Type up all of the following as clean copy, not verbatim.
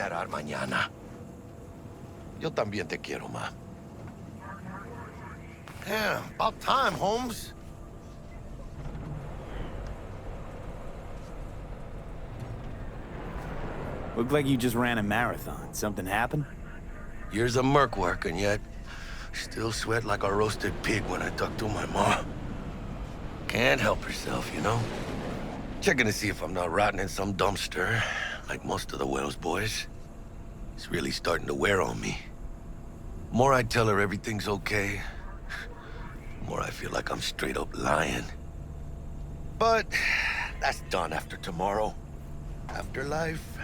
enterar mañana. Yo también te quiero, ma. Yeah, about time, Holmes. Looked like you just ran a marathon. Something happened? Years of merc work, and yet still sweat like a roasted pig when I talk to my mom. Can't help herself, you know? Checking to see if I'm not rotting in some dumpster, like most of the Wells boys. It's really starting to wear on me. More I tell her everything's okay, more I feel like I'm straight up lying. But that's done after tomorrow. Afterlife,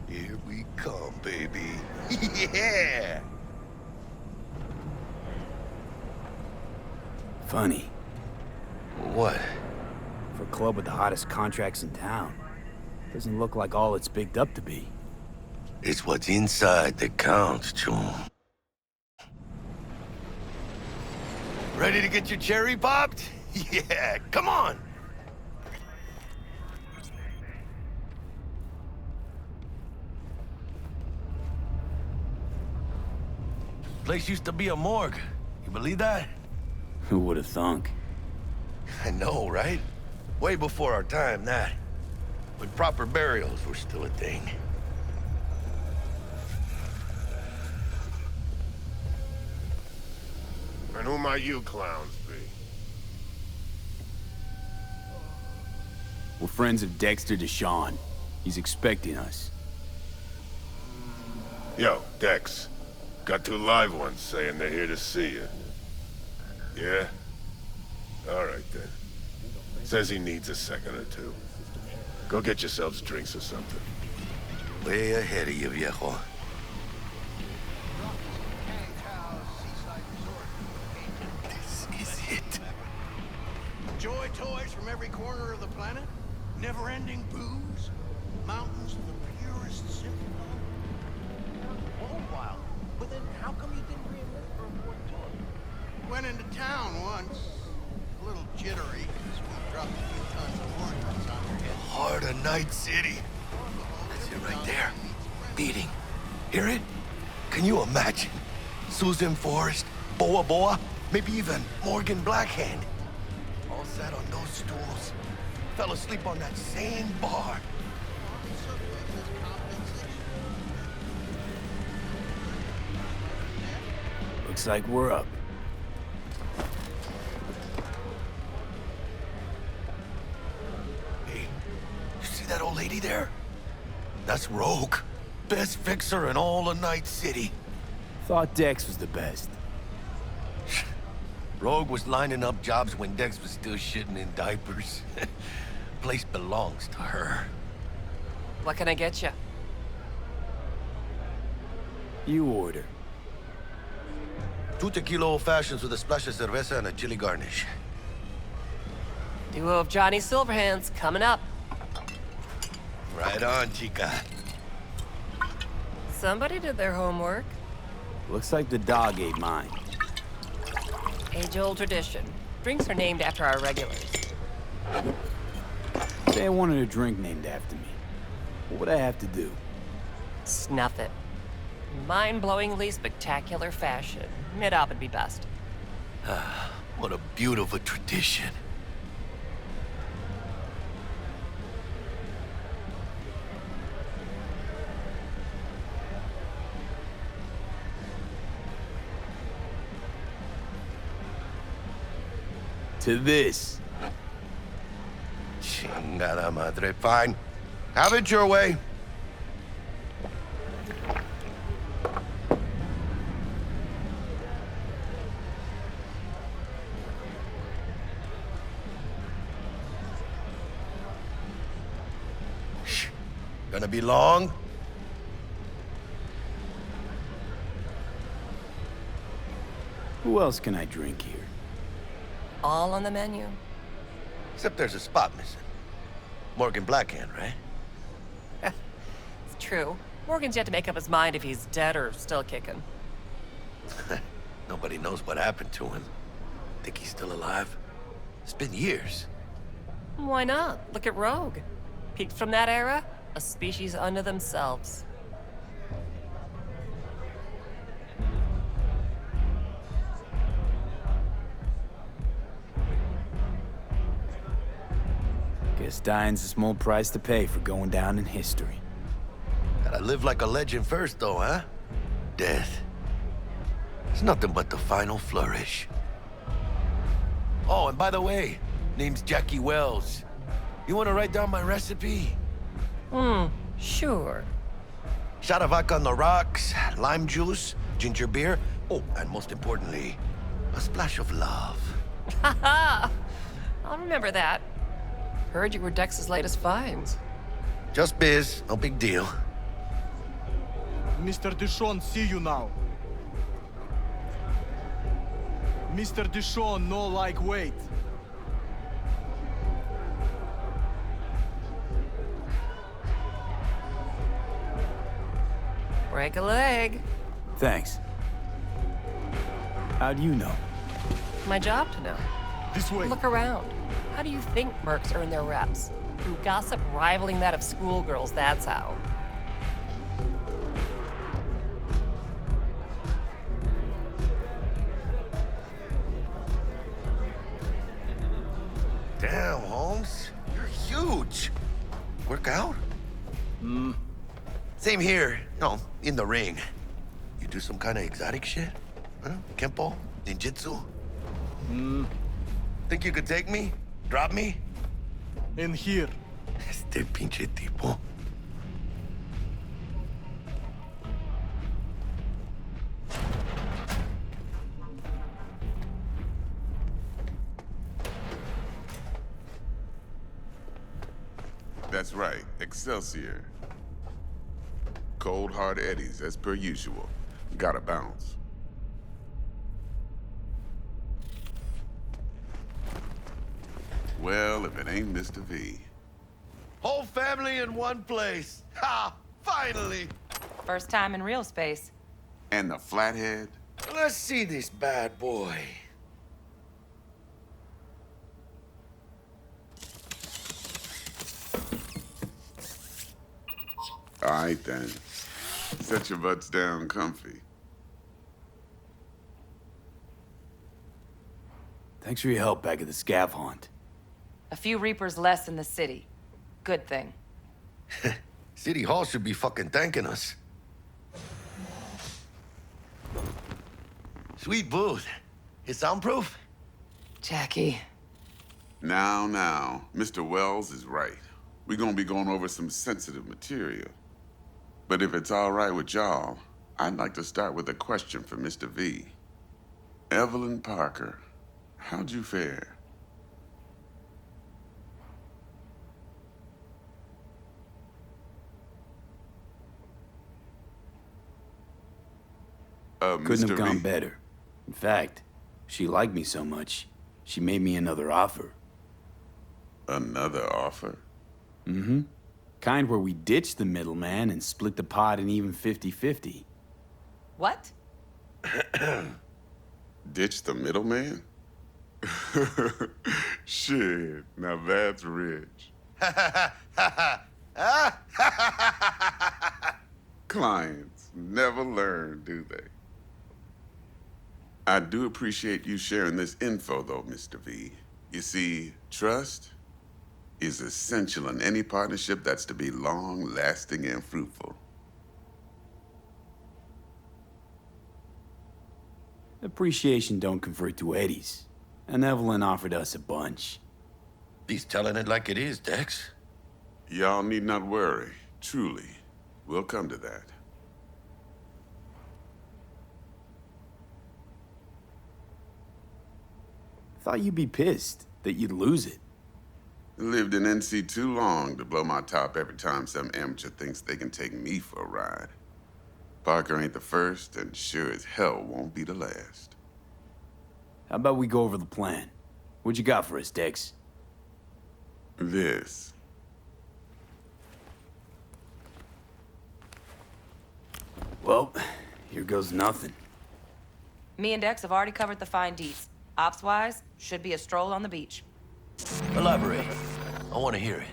here we come, baby. Yeah! Funny. What? For a club with the hottest contracts in town. Doesn't look like all it's bigged up to be. It's what's inside that counts, Chum. Ready to get your cherry popped? Yeah, come on! Place used to be a morgue. You believe that? Who would have thunk? I know, right? Way before our time, that. When proper burials were still a thing. And who might you clowns be? We're friends of Dexter Deshawn. He's expecting us. Yo, Dex. Got two live ones saying they're here to see you. Yeah? Alright then. Says he needs a second or two. Go get yourselves drinks or something. Way ahead of you, viejo. This is it. Joy toys from every corner of the planet, never-ending booze, mountains of the purest synthol. All wild. But then how come you didn't re-enlist for a fourth tour? Went into town once. A little jittery, because we dropped a few tons of ordnance on your head. Heart of Night City. That's it right there. Beating. Hear it? Can you imagine? Susan Forrest, Boa Boa, maybe even Morgan Blackhand. All sat on those stools. Fell asleep on that same bar. Looks like we're up. Hey, you see that old lady there? That's Rogue. Best fixer in all of Night City. Thought Dex was the best. Rogue was lining up jobs when Dex was still shitting in diapers. Place belongs to her. What can I get you? You order. 2 tequila old fashions with a splash of cerveza and a chili garnish. Duo of Johnny Silverhands coming up. Right on, chica. Somebody did their homework. Looks like the dog ate mine. Age-old tradition. Drinks are named after our regulars. Say I wanted a drink named after me. What would I have to do? Snuff it. Mind-blowingly spectacular fashion. Mid-op would be best. What a beautiful tradition. To this. Chingada madre. Fine. Have it your way. Gonna be long? Who else can I drink here? All on the menu. Except there's a spot missing. Morgan Blackhand, right? It's true. Morgan's yet to make up his mind if he's dead or still kicking. Nobody knows what happened to him. Think he's still alive? It's been years. Why not? Look at Rogue. Peaked from that era, a species unto themselves. Guess dying's a small price to pay for going down in history. Gotta live like a legend first, though, huh? Death. It's nothing but the final flourish. Oh, and by the way, name's Jackie Wells. You wanna write down my recipe? Sure. Shot of vodka on the rocks, lime juice, ginger beer. Oh, and most importantly, a splash of love. Haha! I'll remember that. Heard you were Dex's latest finds. Just biz, no big deal. Mr. Dishon, see you now. Mr. Dishon, no like wait. Break a leg. Thanks. How do you know? My job to know. This way. Look around. How do you think mercs earn their reps? Through gossip rivaling that of schoolgirls, that's how. Damn, Holmes. You're huge. Work out? Same here. No, in the ring. You do some kind of exotic shit? Huh? Kempo? Ninjutsu? Think you could take me? Drop me? In here. Este pinche tipo. That's right, Excelsior. Cold hard eddies, as per usual. Gotta bounce. Well, if it ain't Mr. V. Whole family in one place. Ha! Finally! First time in real space. And the flathead? Let's see this bad boy. All right, then. Set your butts down comfy. Thanks for your help back at the scav haunt. A few Reapers less in the city. Good thing. City Hall should be fucking thanking us. Sweet booth. It's soundproof? Jackie. Now, Mr. Wells is right. We're gonna be going over some sensitive material. But if it's all right with y'all, I'd like to start with a question for Mr. V. Evelyn Parker, how'd you fare? Couldn't Mr. have gone V. better. In fact, she liked me so much, she made me another offer. Another offer? Mm-hmm. Kind where we ditch the middleman and split the pot in even 50-50. What? Ditch the middleman? Shit, now that's rich. Clients never learn, do they? I do appreciate you sharing this info, though, Mr. V. You see, trust is essential in any partnership that's to be long-lasting and fruitful. Appreciation don't convert to eddies, and Evelyn offered us a bunch. He's telling it like it is, Dex. Y'all need not worry. Truly, we'll come to that. Thought you'd be pissed that you'd lose it. Lived in NC too long to blow my top every time some amateur thinks they can take me for a ride. Parker ain't the first, and sure as hell won't be the last. How about we go over the plan? What you got for us, Dex? This. Well, here goes nothing. Me and Dex have already covered the fine deets. Ops-wise, should be a stroll on the beach. Elaborate. I want to hear it.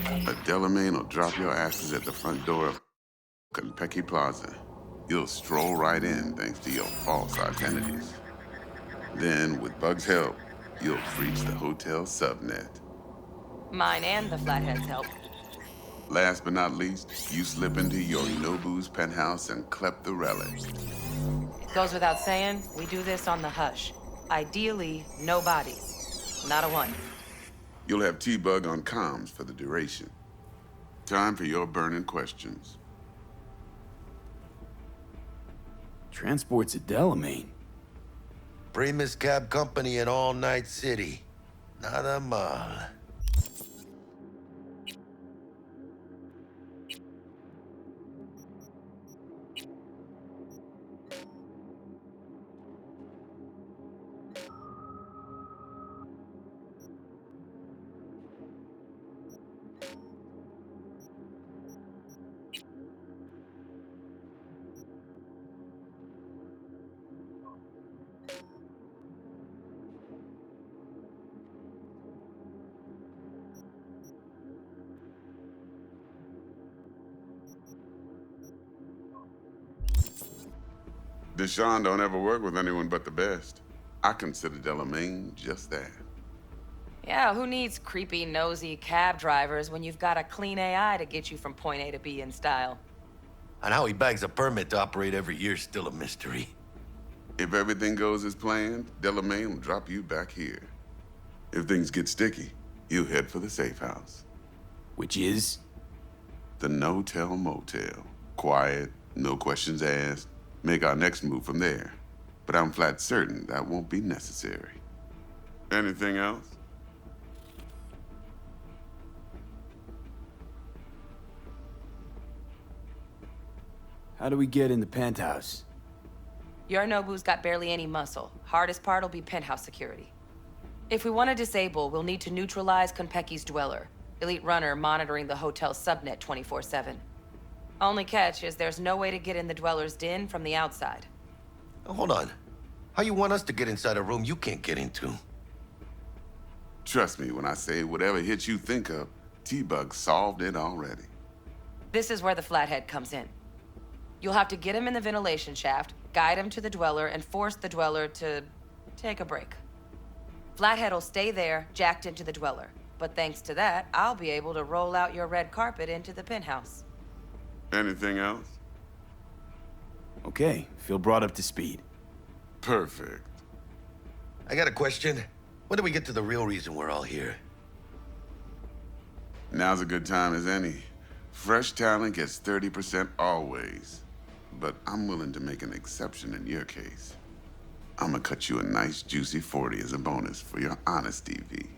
A Delamain will drop your asses at the front door of Kentucky Plaza. You'll stroll right in thanks to your false identities. Then, with Bug's help, you'll breach the hotel subnet. Mine and the Flathead's help. Last but not least, you slip into your Nobu's penthouse and clep the relic. Goes without saying, we do this on the hush. Ideally, no bodies. Not a one. You'll have T-Bug on comms for the duration. Time for your burning questions. Transport's a Delamain. Primus cab company in All Night City. Nada mal. Deshaun don't ever work with anyone but the best. I consider Delamain just that. Yeah, who needs creepy, nosy cab drivers when you've got a clean AI to get you from point A to B in style? And how he bags a permit to operate every year is still a mystery. If everything goes as planned, Delamain will drop you back here. If things get sticky, you head for the safe house. Which is? The no-tell motel. Quiet, no questions asked. Make our next move from there. But I'm flat certain that won't be necessary. Anything else? How do we get in the penthouse? Yorinobu's got barely any muscle. Hardest part'll be penthouse security. If we want to disable, we'll need to neutralize Konpeki's dweller. Elite runner monitoring the hotel's subnet 24/7. Only catch is there's no way to get in the dweller's den from the outside. Now, hold on. How you want us to get inside a room you can't get into? Trust me when I say whatever hit you think of, T-Bug solved it already. This is where the Flathead comes in. You'll have to get him in the ventilation shaft, guide him to the dweller, and force the dweller to take a break. Flathead'll stay there, jacked into the dweller. But thanks to that, I'll be able to roll out your red carpet into the penthouse. Anything else? Okay, feel brought up to speed. Perfect. I got a question. When do we get to the real reason we're all here? Now's a good time as any. Fresh talent gets 30% always. But I'm willing to make an exception in your case. I'm gonna cut you a nice juicy 40 as a bonus for your honesty, V.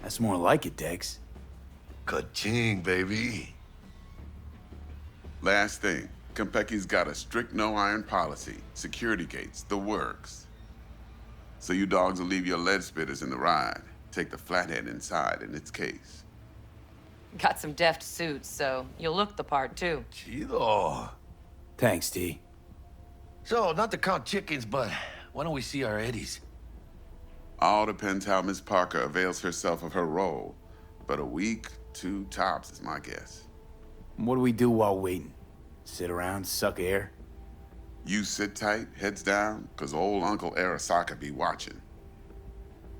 That's more like it, Dex. Ka-ching, baby. Last thing, Konpeki's got a strict no-iron policy, security gates, the works. So you dogs will leave your lead spitters in the ride. Take the Flathead inside in its case. Got some deft suits, so you'll look the part too. Chido. Thanks, T. So, not to count chickens, but why don't we see our Eddies? All depends how Miss Parker avails herself of her role. But a week, 2 tops is my guess. What do we do while waiting? Sit around, suck air? You sit tight, heads down, 'cause old Uncle Arasaka be watching.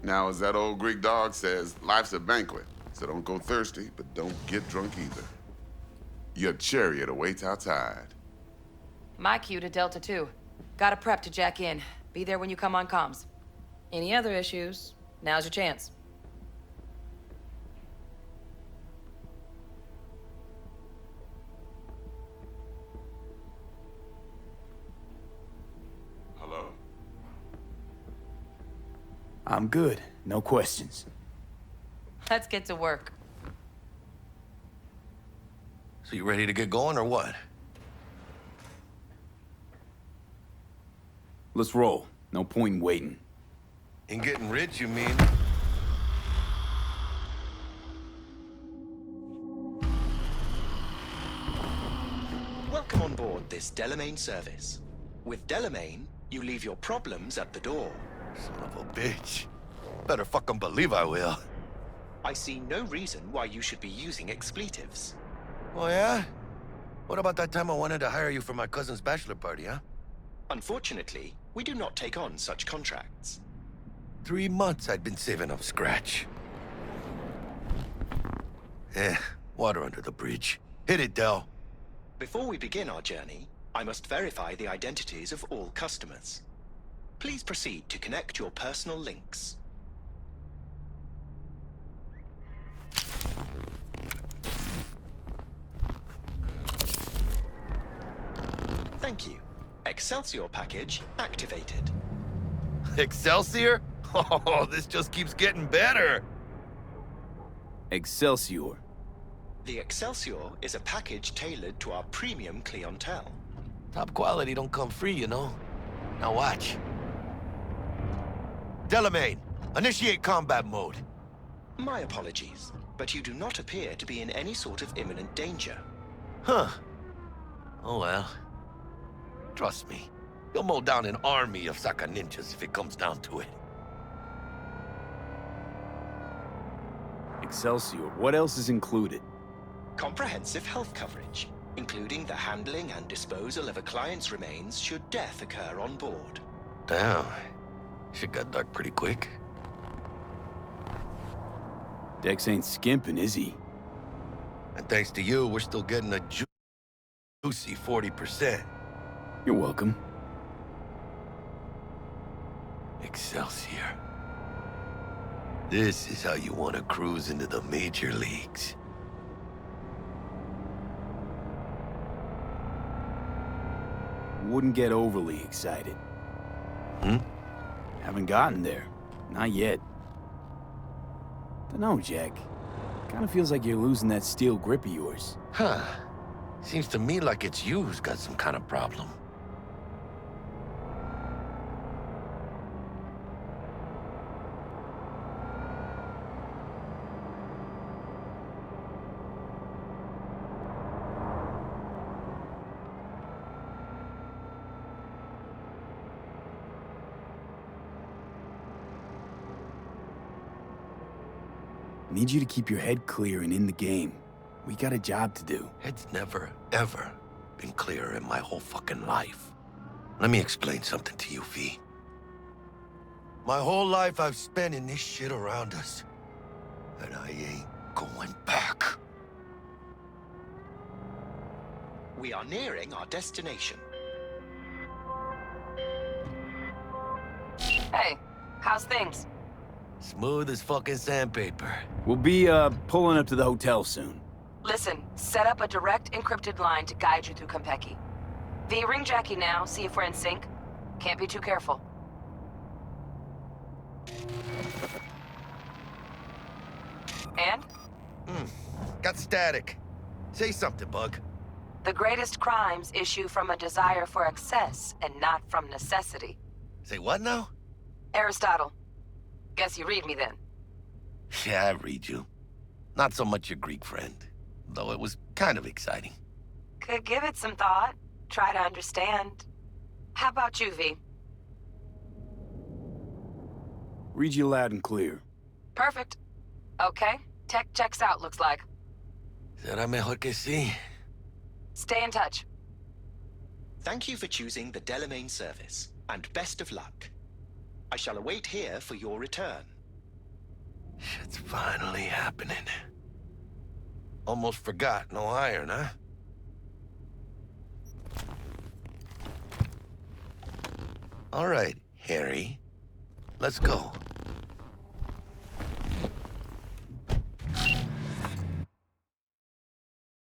Now, as that old Greek dog says, life's a banquet, so don't go thirsty, but don't get drunk either. Your chariot awaits outside. My cue to Delta 2. Gotta prep to jack in. Be there when you come on comms. Any other issues, now's your chance. Hello? I'm good. No questions. Let's get to work. So you ready to get going or what? Let's roll. No point in waiting. In getting rich, you mean? Welcome on board this Delamain service. With Delamain, you leave your problems at the door. Son of a bitch. Better fucking believe I will. I see no reason why you should be using expletives. Oh, yeah? What about that time I wanted to hire you for my cousin's bachelor party, huh? Unfortunately, we do not take on such contracts. 3 months I'd been saving up scratch. Water under the bridge. Hit it, Del. Before we begin our journey, I must verify the identities of all customers. Please proceed to connect your personal links. Thank you. Excelsior package activated. Excelsior? Oh, this just keeps getting better. Excelsior. The Excelsior is a package tailored to our premium clientele. Top quality don't come free, you know. Now watch. Delamain, initiate combat mode. My apologies, but you do not appear to be in any sort of imminent danger. Huh. Oh well. Trust me, you'll mow down an army of Saka ninjas if it comes down to it. Excelsior, what else is included? Comprehensive health coverage, including the handling and disposal of a client's remains should death occur on board. Damn. Shit got dark pretty quick. Dex ain't skimping, is he? And thanks to you, we're still getting a juicy 40%. You're welcome. Excelsior. This is how you want to cruise into the major leagues. Wouldn't get overly excited. Haven't gotten there. Not yet. Dunno, Jack. Kinda feels like you're losing that steel grip of yours. Huh. Seems to me like it's you who's got some kind of problem. Need you to keep your head clear and in the game. We got a job to do. Head's never, ever been clearer in my whole fucking life. Let me explain something to you, V. My whole life I've spent in this shit around us. And I ain't going back. We are nearing our destination. Hey, how's things? Smooth as fucking sandpaper. We'll be, pulling up to the hotel soon. Listen, set up a direct encrypted line to guide you through Konpeki. V, ring Jackie now, see if we're in sync. Can't be too careful. And? Got static. Say something, Bug. The greatest crimes issue from a desire for excess and not from necessity. Say what now? Aristotle. Guess you read me then. Yeah, I read you. Not so much your Greek friend, though it was kind of exciting. Could give it some thought. Try to understand. How about you, V? Read you loud and clear. Perfect. Okay, tech checks out, looks like. Será mejor que sí. Stay in touch. Thank you for choosing the Delamain service, and best of luck. I shall await here for your return. Shit's finally happening. Almost forgot, no iron, huh? All right, Harry. Let's go.